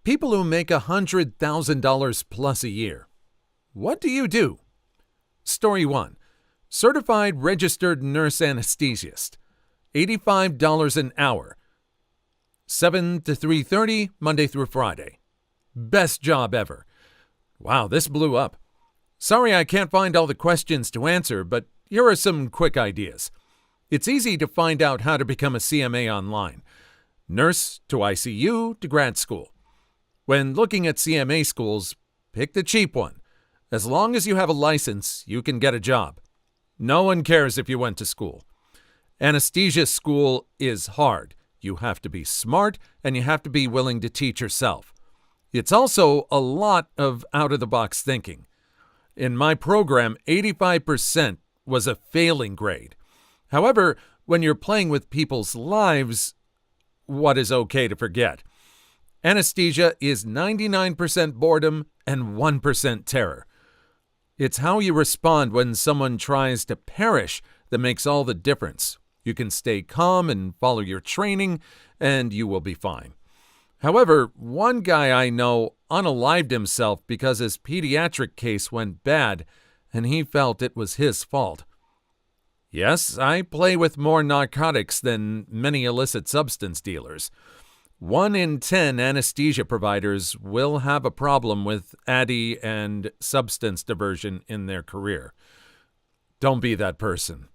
People who make $100,000 plus a year. What do you do? Story 1. Certified registered nurse anesthesiast. $85 an hour. 7 to 3:30, Monday through Friday. Best job ever. Wow, this blew up. Sorry I can't find all the questions to answer, but here are some quick ideas. It's easy to find out how to become a CMA online. Nurse to ICU to grad school. When looking at CMA schools, pick the cheap one. As long as you have a license, you can get a job. No one cares if you went to school. Anesthesia school is hard. You have to be smart, and you have to be willing to teach yourself. It's also a lot of out-of-the-box thinking. In my program, 85% was a failing grade. However, when you're playing with people's lives, what is okay to forget? Anesthesia is 99% boredom and 1% terror. It's how you respond when someone tries to perish that makes all the difference. You can stay calm and follow your training, and you will be fine. However, one guy I know unalived himself because his pediatric case went bad, and he felt it was his fault. Yes, I play with more narcotics than many illicit substance dealers. 1 in 10 anesthesia providers will have a problem with ADDI and substance diversion in their career. Don't be that person.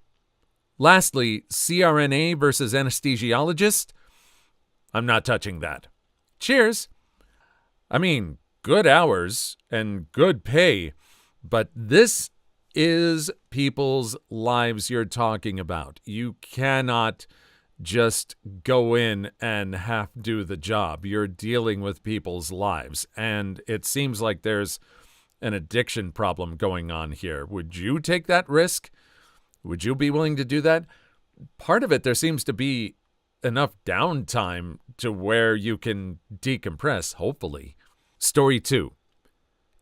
Lastly, CRNA versus anesthesiologist. I'm not touching that. Cheers. I mean, good hours and good pay, but this is people's lives you're talking about. You cannot just go in and half do the job. You're dealing with people's lives, and it seems like there's an addiction problem going on here. Would you take that risk? Would you be willing to do that? Part of it, there seems to be enough downtime to where you can decompress, hopefully. Story 2.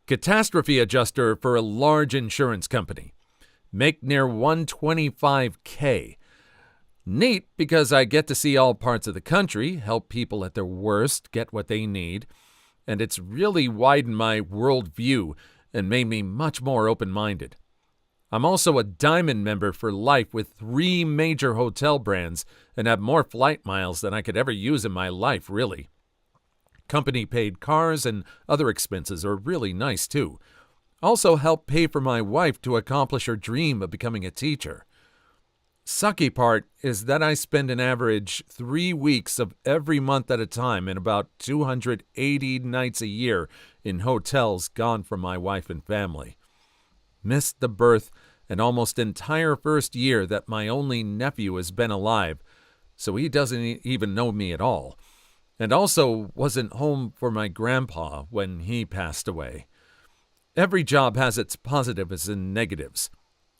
Catastrophe adjuster for a large insurance company. Make near $125K. Neat because I get to see all parts of the country, help people at their worst get what they need, and it's really widened my worldview and made me much more open-minded. I'm also a Diamond member for life with 3 major hotel brands and have more flight miles than I could ever use in my life, really. Company-paid cars and other expenses are really nice, too. Also help pay for my wife to accomplish her dream of becoming a teacher. Sucky part is that I spend an average 3 weeks of every month at a time and about 280 nights a year in hotels gone from my wife and family. Missed the birth and almost entire first year that my only nephew has been alive, so he doesn't even know me at all. And also wasn't home for my grandpa when he passed away. Every job has its positives and negatives.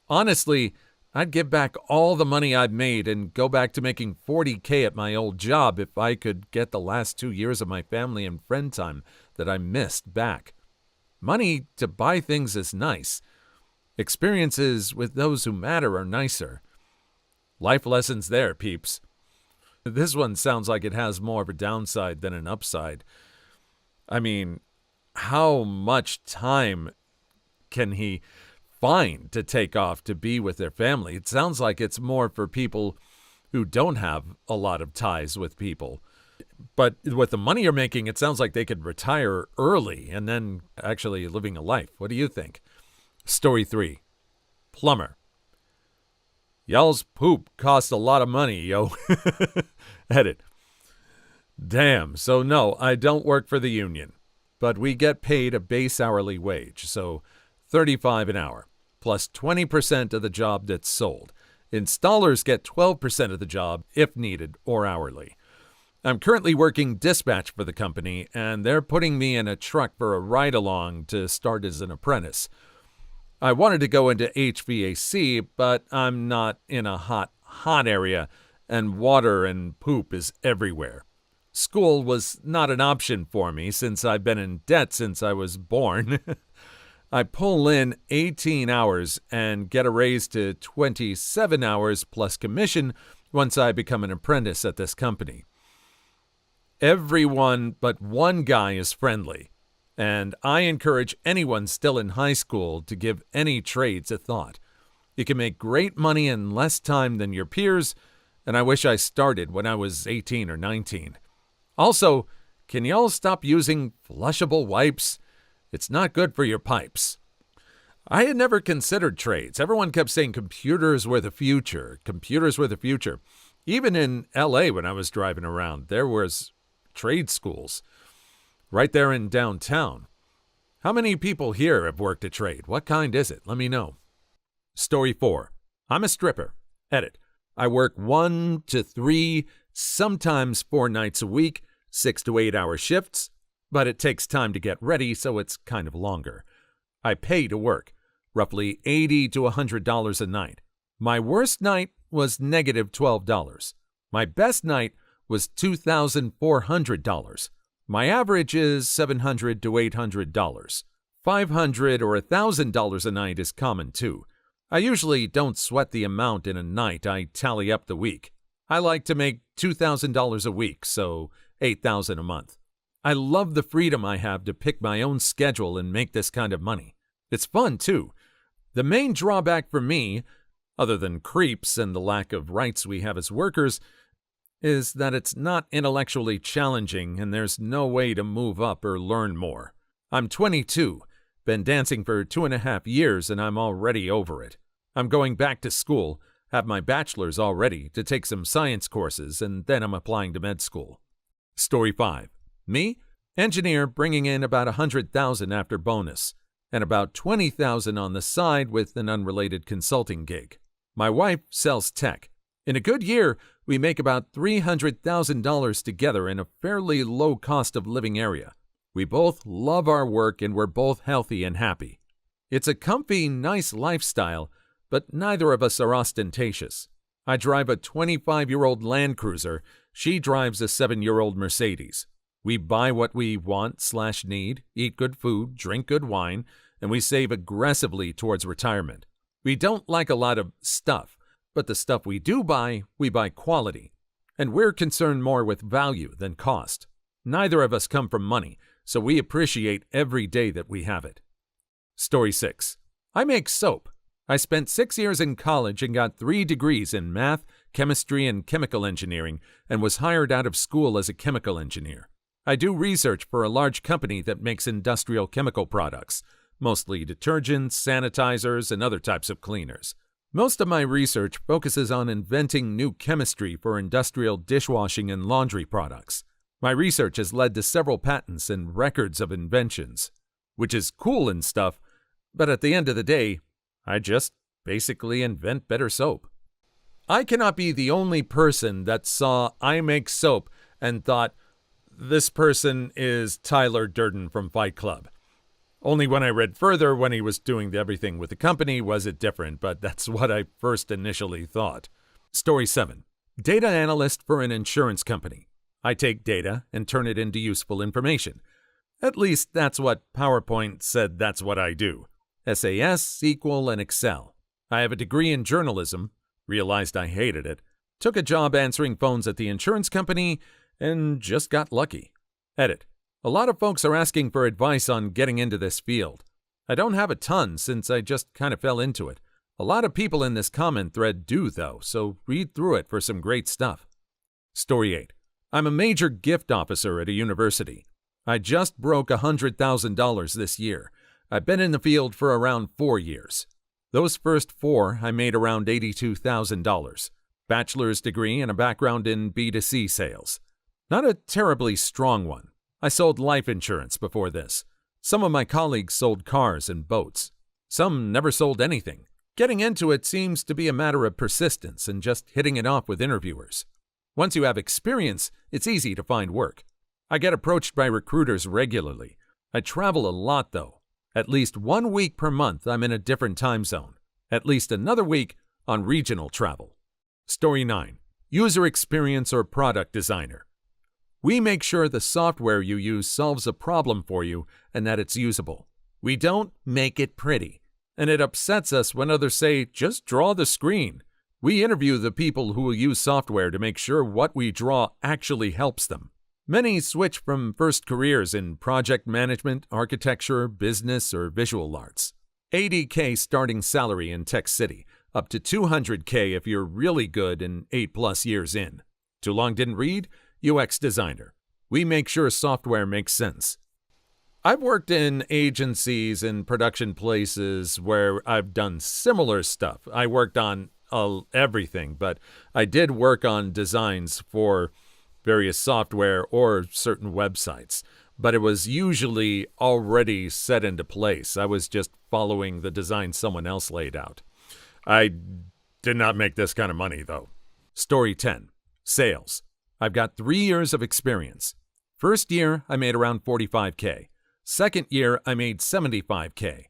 Honestly, I'd give back all the money I've made and go back to making $40K at my old job if I could get the last 2 years of my family and friend time that I missed back. Money to buy things is nice. Experiences with those who matter are nicer. Life lessons there, peeps. This one sounds like it has more of a downside than an upside. I mean, how much time can he find to take off to be with their family? It sounds like it's more for people who don't have a lot of ties with people. But with the money you're making, it sounds like they could retire early and then actually living a life. What do you think? Story 3. Plumber. Y'all's poop costs a lot of money, yo. Edit. Damn, so no, I don't work for the union. But we get paid a base hourly wage, so $35 an hour, plus 20% of the job that's sold. Installers get 12% of the job if needed or hourly. I'm currently working dispatch for the company, and they're putting me in a truck for a ride-along to start as an apprentice. I wanted to go into HVAC, but I'm not in a hot area, and water and poop is everywhere. School was not an option for me since I've been in debt since I was born. I pull in 18 hours and get a raise to 27 hours plus commission once I become an apprentice at this company. Everyone but one guy is friendly, and I encourage anyone still in high school to give any trades a thought. You can make great money in less time than your peers, and I wish I started when I was 18 or 19. Also, can y'all stop using flushable wipes? It's not good for your pipes. I had never considered trades. Everyone kept saying computers were the future. Computers were the future. Even in LA when I was driving around, there was trade schools right there in downtown. How many people here have worked a trade? What kind is it? Let me know. Story 4. I'm a stripper. Edit. I work 1 to 3, sometimes 4 nights a week, 6 to 8 hour shifts, but it takes time to get ready, so it's kind of longer. I pay to work, roughly $80 to $100 a night. My worst night was negative $12. My best night was $2,400. My average is $700 to $800. $500 or $1,000 a night is common too. I usually don't sweat the amount in a night, I tally up the week. I like to make $2,000 a week, so $8,000 a month. I love the freedom I have to pick my own schedule and make this kind of money. It's fun, too. The main drawback for me, other than creeps and the lack of rights we have as workers, is that it's not intellectually challenging and there's no way to move up or learn more. I'm 22, been dancing for 2.5 years, and I'm already over it. I'm going back to school, have my bachelor's already, to take some science courses, and then I'm applying to med school. Story 5. Me, engineer, bringing in about $100,000 after bonus, and about $20,000 on the side with an unrelated consulting gig. My wife sells tech. In a good year, we make about $300,000 together in a fairly low cost of living area. We both love our work and we're both healthy and happy. It's a comfy, nice lifestyle, but neither of us are ostentatious. I drive a 25-year-old Land Cruiser. She drives a 7-year-old Mercedes. We buy what we want/need, eat good food, drink good wine, and we save aggressively towards retirement. We don't like a lot of stuff, but the stuff we do buy, we buy quality. And we're concerned more with value than cost. Neither of us come from money, so we appreciate every day that we have it. Story 6. I make soap. I spent 6 years in college and got 3 degrees in math, chemistry, and chemical engineering, and was hired out of school as a chemical engineer. I do research for a large company that makes industrial chemical products, mostly detergents, sanitizers, and other types of cleaners. Most of my research focuses on inventing new chemistry for industrial dishwashing and laundry products. My research has led to several patents and records of inventions, which is cool and stuff, but at the end of the day, I just basically invent better soap. I cannot be the only person that saw I Make Soap and thought, this person is Tyler Durden from Fight Club. Only when I read further when he was doing everything with the company was it different, but that's what I first initially thought. Story 7. Data analyst for an insurance company. I take data and turn it into useful information. At least that's what PowerPoint said that's what I do. SAS, SQL, and Excel. I have a degree in journalism, realized I hated it, took a job answering phones at the insurance company, and just got lucky. Edit. A lot of folks are asking for advice on getting into this field. I don't have a ton since I just kind of fell into it. A lot of people in this comment thread do, though, so read through it for some great stuff. Story 8. I'm a major gift officer at a university. I just broke $100,000 this year. I've been in the field for around 4 years. Those first 4, I made around $82,000. Bachelor's degree and a background in B2C sales. Not a terribly strong one. I sold life insurance before this. Some of my colleagues sold cars and boats. Some never sold anything. Getting into it seems to be a matter of persistence and just hitting it off with interviewers. Once you have experience, it's easy to find work. I get approached by recruiters regularly. I travel a lot, though. At least 1 week per month, I'm in a different time zone. At least another week on regional travel. Story 9. User experience or product designer. We make sure the software you use solves a problem for you and that it's usable. We don't make it pretty. And it upsets us when others say, just draw the screen. We interview the people who will use software to make sure what we draw actually helps them. Many switch from first careers in project management, architecture, business, or visual arts. $80K starting salary in Tech City, up to $200K if you're really good and 8+ years in. Too long didn't read? UX designer. We make sure software makes sense. I've worked in agencies and production places where I've done similar stuff. I worked on everything, but I did work on designs for various software or certain websites. But it was usually already set into place. I was just following the design someone else laid out. I did not make this kind of money, though. Story 10. Sales. I've got 3 years of experience. First year, I made around $45K. Second year, I made $75K.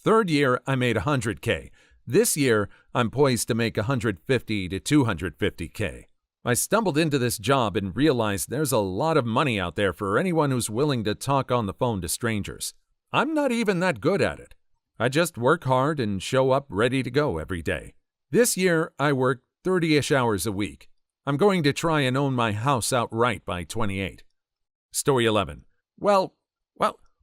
Third year, I made $100K. This year, I'm poised to make $150 to $250K. I stumbled into this job and realized there's a lot of money out there for anyone who's willing to talk on the phone to strangers. I'm not even that good at it. I just work hard and show up ready to go every day. This year, I work 30-ish hours a week. I'm going to try and own my house outright by 28. Story 11. Well,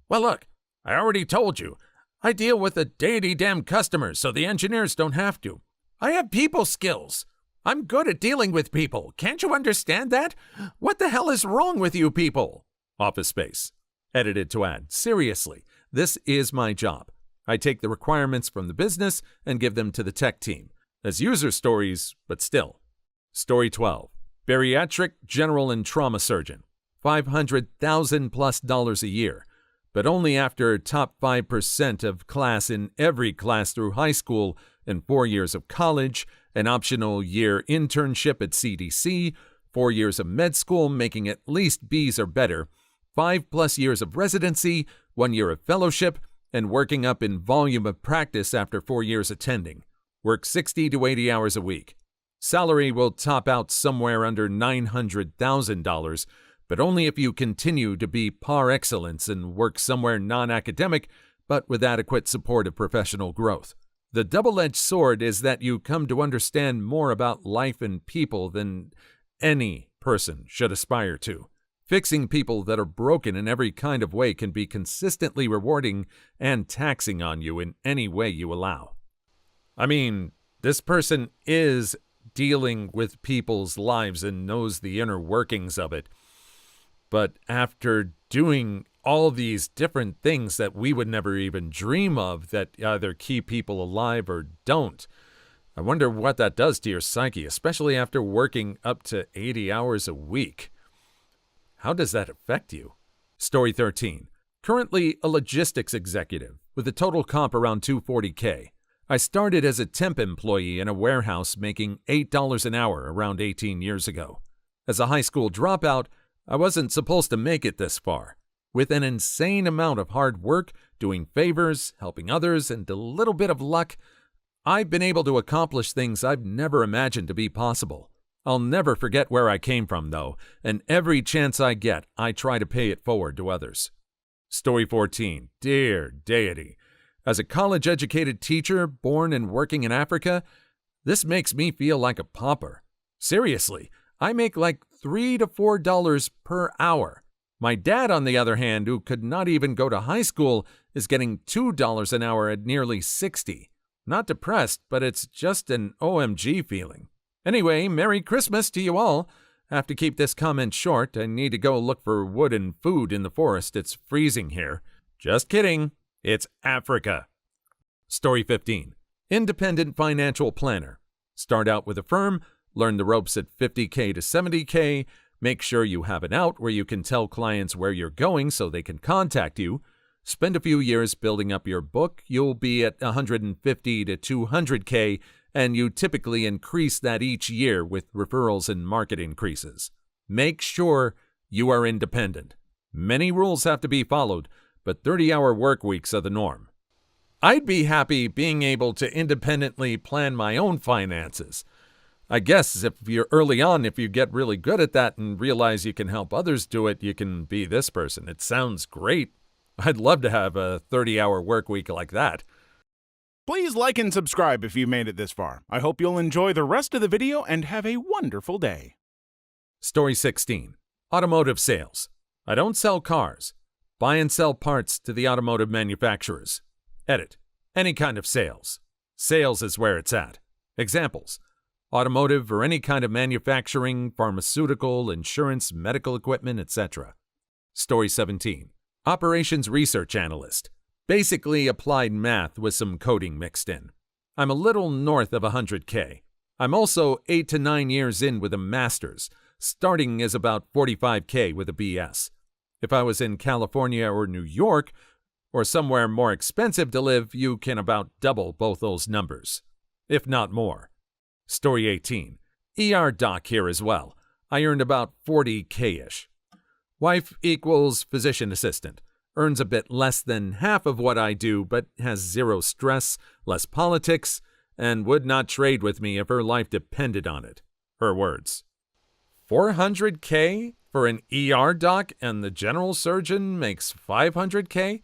look, I already told you. I deal with the damn customers so the engineers don't have to. I have people skills. I'm good at dealing with people. Can't you understand that? What the hell is wrong with you people? Office Space. Edited to add, seriously, this is my job. I take the requirements from the business and give them to the tech team. As user stories, but still. Story 12. Bariatric general and trauma surgeon. $500,000+ a year, but only after top 5% of class in every class through high school and 4 years of college, an optional year internship at CDC, 4 years of med school making at least B's or better, 5+ years of residency, 1 year of fellowship, and working up in volume of practice after 4 years attending. Work 60 to 80 hours a week. Salary will top out somewhere under $900,000, but only if you continue to be par excellence and work somewhere non-academic, but with adequate support of professional growth. The double-edged sword is that you come to understand more about life and people than any person should aspire to. Fixing people that are broken in every kind of way can be consistently rewarding and taxing on you in any way you allow. I mean, this person is dealing with people's lives and knows the inner workings of it. But after doing all these different things that we would never even dream of that either keep people alive or don't, I wonder what that does to your psyche, especially after working up to 80 hours a week. How does that affect you? Story 13. Currently a logistics executive with a total comp around $240K. I started as a temp employee in a warehouse making $8 an hour around 18 years ago. As a high school dropout, I wasn't supposed to make it this far. With an insane amount of hard work, doing favors, helping others, and a little bit of luck, I've been able to accomplish things I've never imagined to be possible. I'll never forget where I came from, though, and every chance I get, I try to pay it forward to others. Story 14. Dear deity. As a college-educated teacher born and working in Africa, this makes me feel like a pauper. Seriously, I make like $3 to $4 per hour. My dad, on the other hand, who could not even go to high school, is getting $2 an hour at nearly 60. Not depressed, but it's just an OMG feeling. Anyway, Merry Christmas to you all. I have to keep this comment short. I need to go look for wood and food in the forest. It's freezing here. Just kidding. It's Africa. Story 15. Independent financial planner. Start out with a firm, learn the ropes at $50K to $70K, make sure you have an out where you can tell clients where you're going so they can contact you. Spend a few years building up your book, you'll be at $150 to $200K, and you typically increase that each year with referrals and market increases. Make sure you are independent. Many rules have to be followed, but 30-hour work weeks are the norm. I'd be happy being able to independently plan my own finances. I guess if you're early on, if you get really good at that and realize you can help others do it, you can be this person. It sounds great. I'd love to have a 30-hour work week like that. Please like and subscribe if you've made it this far. I hope you'll enjoy the rest of the video and have a wonderful day. Story 16. Automotive sales. I don't sell cars. Buy and sell parts to the automotive manufacturers. Edit. Any kind of sales. Sales is where it's at. Examples. Automotive or any kind of manufacturing, pharmaceutical, insurance, medical equipment, etc. Story 17. Operations research analyst. Basically applied math with some coding mixed in. I'm a little north of 100K. I'm also 8 to 9 years in with a master's. Starting is about 45K with a BS. If I was in California or New York, or somewhere more expensive to live, you can about double both those numbers, if not more. Story 18. ER doc here as well. I earned about 40K-ish. Wife equals physician assistant. Earns a bit less than half of what I do, but has zero stress, less politics, and would not trade with me if her life depended on it. Her words. 400K for an ER doc and the general surgeon makes 500K?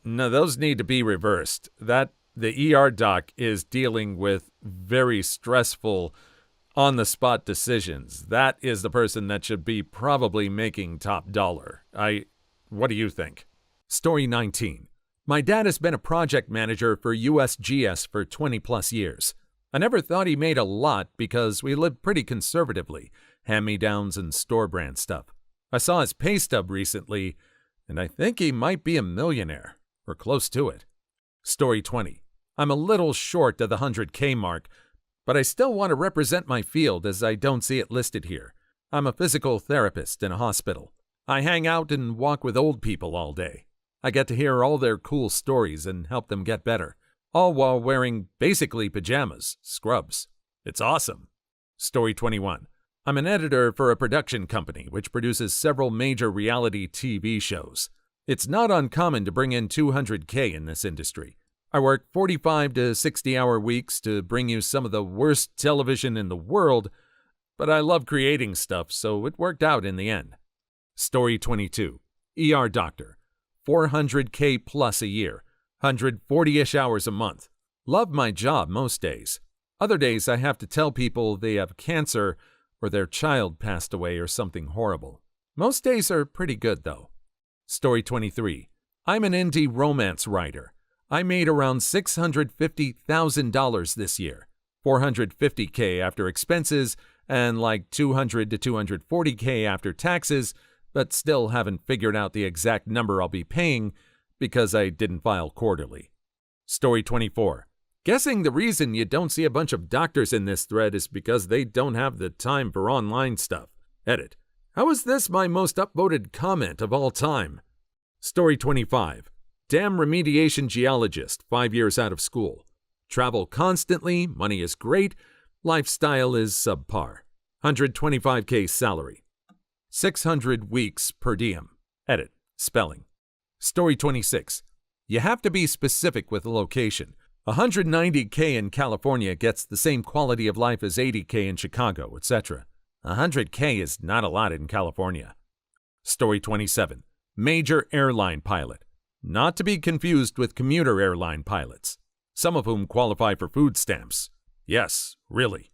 No, those need to be reversed. The ER doc is dealing with very stressful, on-the-spot decisions. That is the person that should be probably making top dollar. What do you think? Story 19. My dad has been a project manager for USGS for 20 plus years. I never thought he made a lot because we lived pretty conservatively, hand-me-downs and store-brand stuff. I saw his pay stub recently, and I think he might be a millionaire, or close to it. Story 20. I'm a little short of the 100K mark, but I still want to represent my field as I don't see it listed here. I'm a physical therapist in a hospital. I hang out and walk with old people all day. I get to hear all their cool stories and help them get better, all while wearing basically pajamas, scrubs. It's awesome. Story 21. I'm an editor for a production company which produces several major reality TV shows. It's not uncommon to bring in 200K in this industry. I work 45 to 60-hour weeks to bring you some of the worst television in the world, but I love creating stuff, so it worked out in the end. Story 22. ER doctor. 400K plus a year. 140-ish hours a month. Love my job most days. Other days I have to tell people they have cancer or their child passed away or something horrible. Most days are pretty good, though. Story 23. I'm an indie romance writer. I made around $650,000 this year. 450K after expenses and like 200 to 240K after taxes, but still haven't figured out the exact number I'll be paying because I didn't file quarterly. Story 24. Guessing the reason you don't see a bunch of doctors in this thread is because they don't have the time for online stuff. Edit. How is this my most upvoted comment of all time? Story 25. Dam remediation geologist, 5 years out of school. Travel constantly, money is great, lifestyle is subpar. 125K salary. 600 weeks per diem. Edit. Spelling. Story 26. You have to be specific with the location. 190K in California gets the same quality of life as 80K in Chicago, etc. 100K is not a lot in California. Story 27. Major airline pilot. Not to be confused with commuter airline pilots, some of whom qualify for food stamps. Yes, really.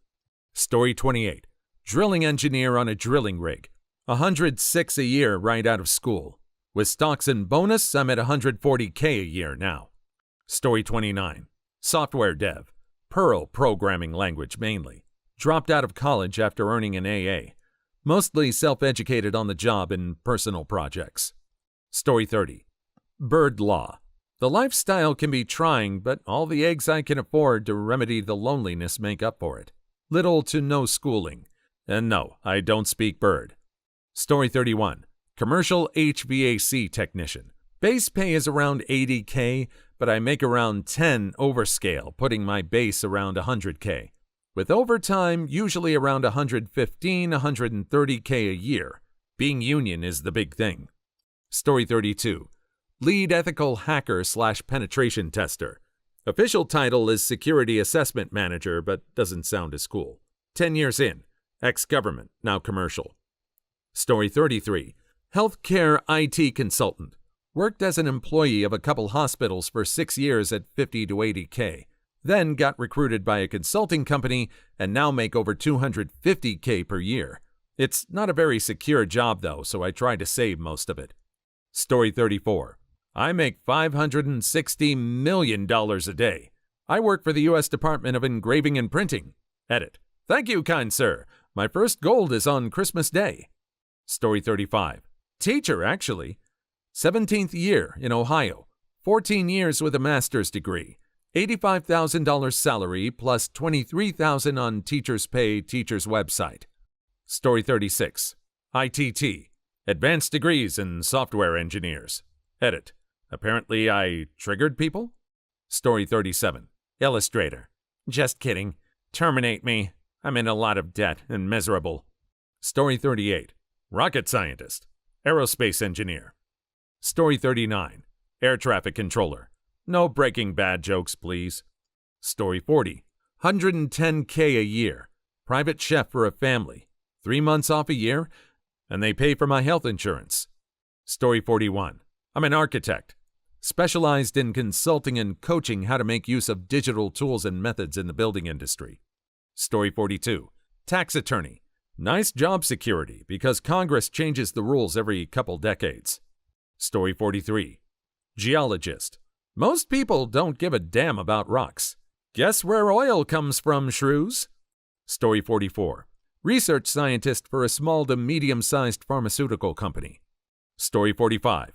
Story 28. Drilling engineer on a drilling rig. 106 a year right out of school. With stocks and bonus, I'm at 140K a year now. Story 29. Software dev. Perl programming language mainly. Dropped out of college after earning an AA. Mostly self-educated on the job in personal projects. Story 30. Bird law. The lifestyle can be trying, but all the eggs I can afford to remedy the loneliness make up for it. Little to no schooling. And no, I don't speak bird. Story 31. Commercial HVAC technician. Base pay is around 80K, but I make around 10 overscale, putting my base around 100K. With overtime, usually around 115, 130K a year. Being union is the big thing. Story 32. Lead ethical hacker / penetration tester. Official title is security assessment manager, but doesn't sound as cool. 10 years in. Ex-government, now commercial. Story 33. Healthcare IT consultant. Worked as an employee of a couple hospitals for 6 years at 50 to 80K. Then got recruited by a consulting company and now make over 250K per year. It's not a very secure job, though, so I try to save most of it. Story 34. I make $560 million a day. I work for the U.S. Department of Engraving and Printing. Edit. Thank you, kind sir. My first gold is on Christmas Day. Story 35. Teacher, actually. 17th year in Ohio. 14 years with a master's degree. $85,000 salary plus $23,000 on teacher's pay, teacher's website. Story 36. ITT. Advanced degrees in software engineers. Edit. Apparently I triggered people? Story 37. Illustrator. Just kidding. Terminate me. I'm in a lot of debt and miserable. Story 38. Rocket scientist. Aerospace engineer. Story 39. Air traffic controller. No Breaking Bad jokes, please. Story 40. $110K a year. Private chef for a family. 3 months off a year, and they pay for my health insurance. Story 41. I'm an architect. Specialized in consulting and coaching how to make use of digital tools and methods in the building industry. Story 42. Tax attorney. Nice job security because Congress changes the rules every couple decades. Story 43. Geologist. Most people don't give a damn about rocks. Guess where oil comes from, shrews? Story 44. Research scientist for a small to medium-sized pharmaceutical company. Story 45.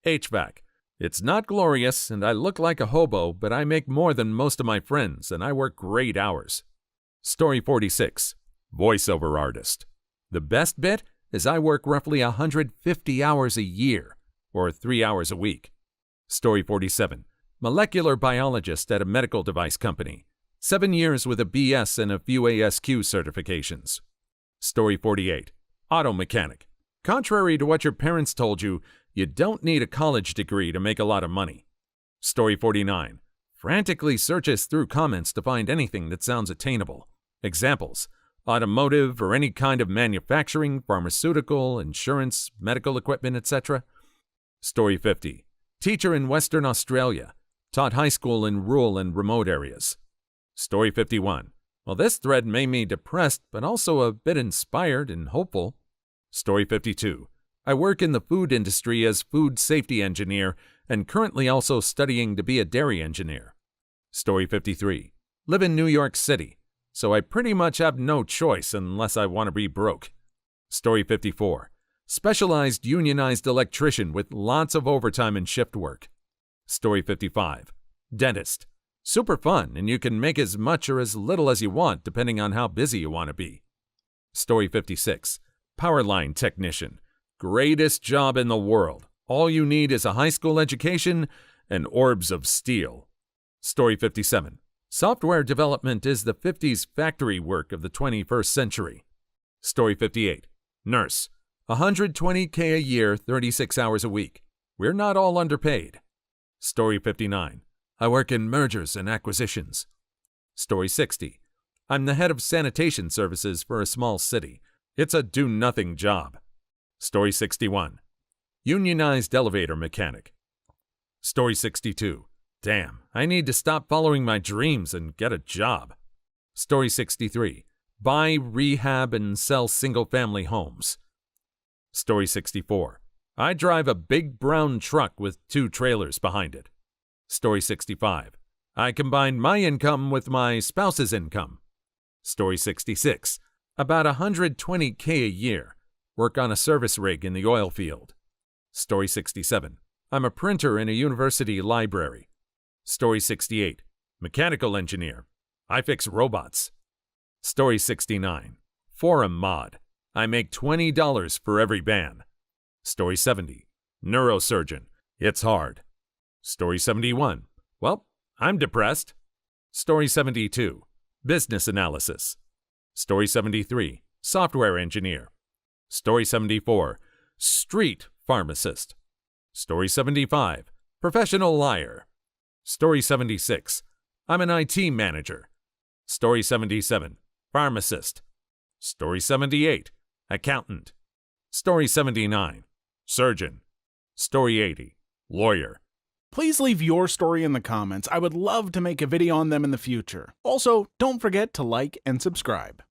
HVAC. It's not glorious, and I look like a hobo, but I make more than most of my friends, and I work great hours. Story 46. Voiceover artist. The best bit is I work roughly 150 hours a year, or 3 hours a week. Story 47. Molecular biologist at a medical device company. 7 years with a BS and a few ASQ certifications. Story 48. Auto mechanic. Contrary to what your parents told you, you don't need a college degree to make a lot of money. Story 49. Frantically searches through comments to find anything that sounds attainable. Examples: automotive or any kind of manufacturing, pharmaceutical, insurance, medical equipment, etc. Story 50. Teacher in Western Australia. Taught high school in rural and remote areas. Story 51. Well, this thread made me depressed, but also a bit inspired and hopeful. Story 52. I work in the food industry as food safety engineer and currently also studying to be a dairy engineer. Story 53. Live in New York City, so I pretty much have no choice unless I want to be broke. Story 54. Specialized unionized electrician with lots of overtime and shift work. Story 55. Dentist. Super fun, and you can make as much or as little as you want depending on how busy you want to be. Story 56. Power line technician. Greatest job in the world. All you need is a high school education and orbs of steel. Story 57. Software development is the 50s factory work of the 21st century. Story 58. Nurse. $120K a year, 36 hours a week. We're not all underpaid. Story 59. I work in mergers and acquisitions. Story 60. I'm the head of sanitation services for a small city. It's a do-nothing job. Story 61. Unionized elevator mechanic. Story 62. Damn, I need to stop following my dreams and get a job. Story 63. Buy, rehab, and sell single-family homes. Story 64. I drive a big brown truck with 2 trailers behind it. Story 65. I combine my income with my spouse's income. Story 66. About $120K a year. Work on a service rig in the oil field. Story 67. I'm a printer in a university library. Story 68. Mechanical engineer. I fix robots. Story 69. Forum mod. I make $20 for every ban. Story 70. Neurosurgeon. It's hard. Story 71. Well, I'm depressed. Story 72. Business analysis. Story 73. Software engineer. Story 74. Street pharmacist. Story 75. Professional liar. Story 76. I'm an IT manager. Story 77. Pharmacist. Story 78. Accountant. Story 79. Surgeon. Story 80. Lawyer. Please leave your story in the comments. I would love to make a video on them in the future. Also, don't forget to like and subscribe.